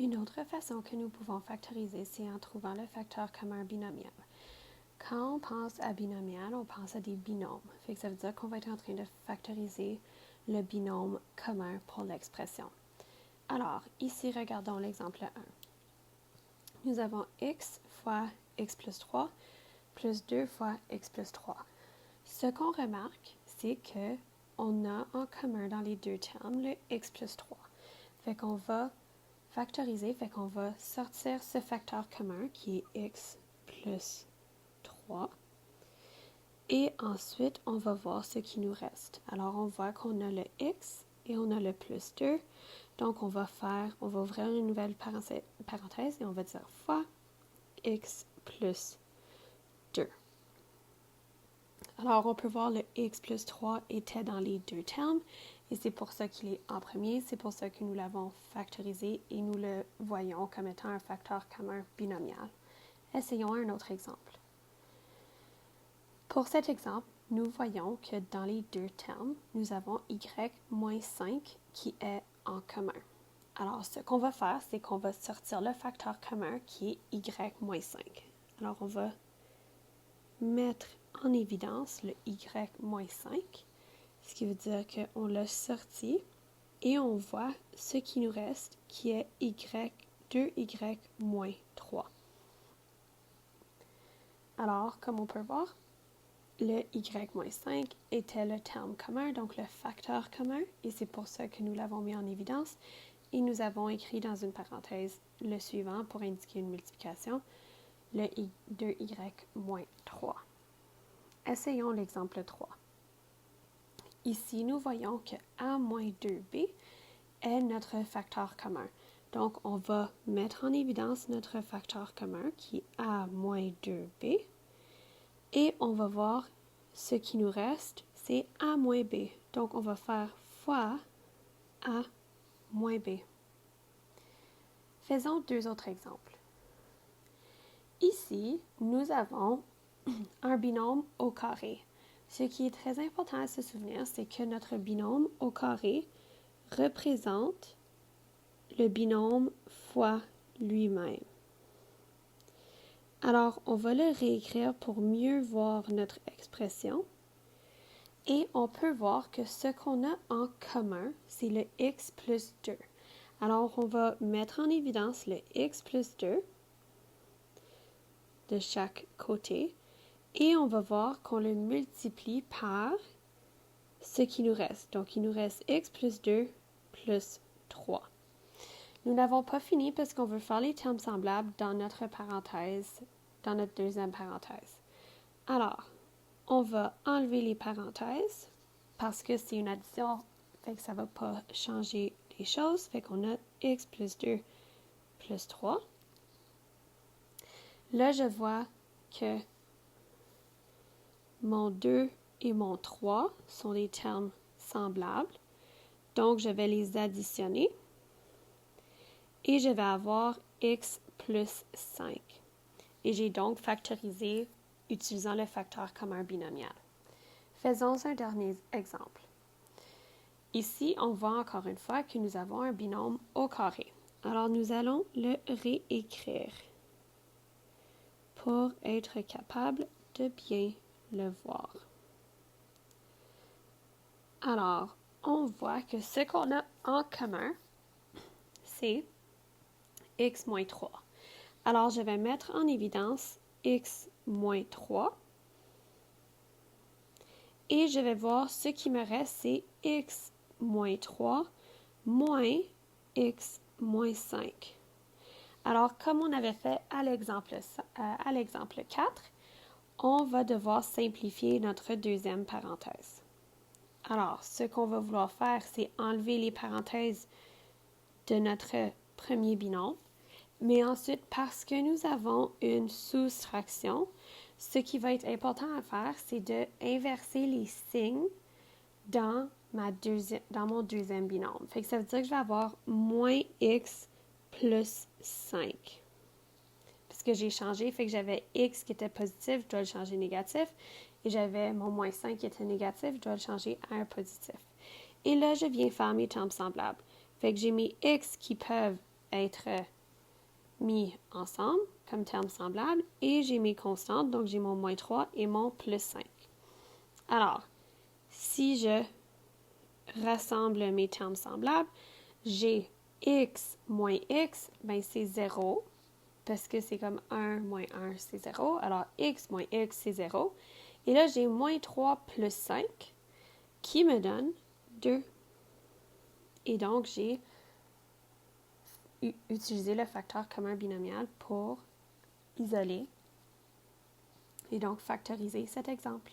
Une autre façon que nous pouvons factoriser, c'est en trouvant le facteur commun binomial. Quand on pense à binomial, on pense à des binômes. Ça veut dire qu'on va être en train de factoriser le binôme commun pour l'expression. Alors, ici, regardons l'exemple 1. Nous avons x fois x plus 3 plus 2 fois x plus 3. Ce qu'on remarque, c'est qu'on a en commun dans les deux termes le x plus 3. Fait qu'on va factoriser, fait qu'on va sortir ce facteur commun qui est x plus 3. Et ensuite, on va voir ce qui nous reste. Alors, on voit qu'on a le x et on a le plus 2. Donc, on va ouvrir une nouvelle parenthèse et on va dire fois x plus 2. Alors, on peut voir le x plus 3 était dans les deux termes et c'est pour ça qu'il est en premier. C'est pour ça que nous l'avons factorisé et nous le voyons comme étant un facteur commun binomial. Essayons un autre exemple. Pour cet exemple, nous voyons que dans les deux termes, nous avons y moins 5 qui est en commun. Alors, ce qu'on va faire, c'est qu'on va sortir le facteur commun qui est y moins 5. Alors, on va mettre en évidence le y moins 5, ce qui veut dire qu'on l'a sorti et on voit ce qui nous reste qui est 2y moins 3. Alors, comme on peut voir, le y-5 était le terme commun, donc le facteur commun, et c'est pour ça que nous l'avons mis en évidence. Et nous avons écrit dans une parenthèse le suivant pour indiquer une multiplication, le 2y-3. Essayons l'exemple 3. Ici, nous voyons que a-2b est notre facteur commun. Donc, on va mettre en évidence notre facteur commun qui est a-2b. Et on va voir ce qui nous reste, c'est a moins b. Donc, on va faire fois a moins b. Faisons deux autres exemples. Ici, nous avons un binôme au carré. Ce qui est très important à se souvenir, c'est que notre binôme au carré représente le binôme fois lui-même. Alors, on va le réécrire pour mieux voir notre expression. Et on peut voir que ce qu'on a en commun, c'est le x plus 2. Alors, on va mettre en évidence le x plus 2 de chaque côté. Et on va voir qu'on le multiplie par ce qui nous reste. Donc, il nous reste x plus 2 plus 3. Nous n'avons pas fini parce qu'on veut faire les termes semblables dans notre parenthèse, dans notre deuxième parenthèse. Alors, on va enlever les parenthèses parce que c'est une addition, fait que ça ne va pas changer les choses. Fait qu'on a x plus 2 plus 3. Là, je vois que mon 2 et mon 3 sont des termes semblables. Donc, je vais les additionner. Et je vais avoir x plus 5. Et j'ai donc factorisé utilisant le facteur commun binomial. Faisons un dernier exemple. Ici, on voit encore une fois que nous avons un binôme au carré. Alors, nous allons le réécrire pour être capable de bien le voir. Alors, on voit que ce qu'on a en commun, c'est x moins 3. Alors, je vais mettre en évidence x moins 3. Et je vais voir ce qui me reste, c'est x moins 3 moins x moins 5. Alors, comme on avait fait à l'exemple 4, on va devoir simplifier notre deuxième parenthèse. Alors, ce qu'on va vouloir faire, c'est enlever les parenthèses de notre premier binôme. Mais ensuite, parce que nous avons une soustraction, ce qui va être important à faire, c'est d'inverser les signes dans mon deuxième binôme. Fait que ça veut dire que je vais avoir moins x plus 5. Puisque j'ai changé, fait que j'avais x qui était positif, je dois le changer négatif. Et j'avais mon moins 5 qui était négatif, je dois le changer à un positif. Et là, je viens faire mes termes semblables. Fait que j'ai mes x qui peuvent être mis ensemble comme termes semblables et j'ai mes constantes, donc j'ai mon moins 3 et mon plus 5. Alors, si je rassemble mes termes semblables, j'ai x moins x, ben c'est 0, parce que c'est comme 1 moins 1, c'est 0. Alors, x moins x, c'est 0. Et là, j'ai moins 3 plus 5, qui me donne 2. Et donc, j'ai utilisé le facteur commun binomial pour isoler et donc factoriser cet exemple.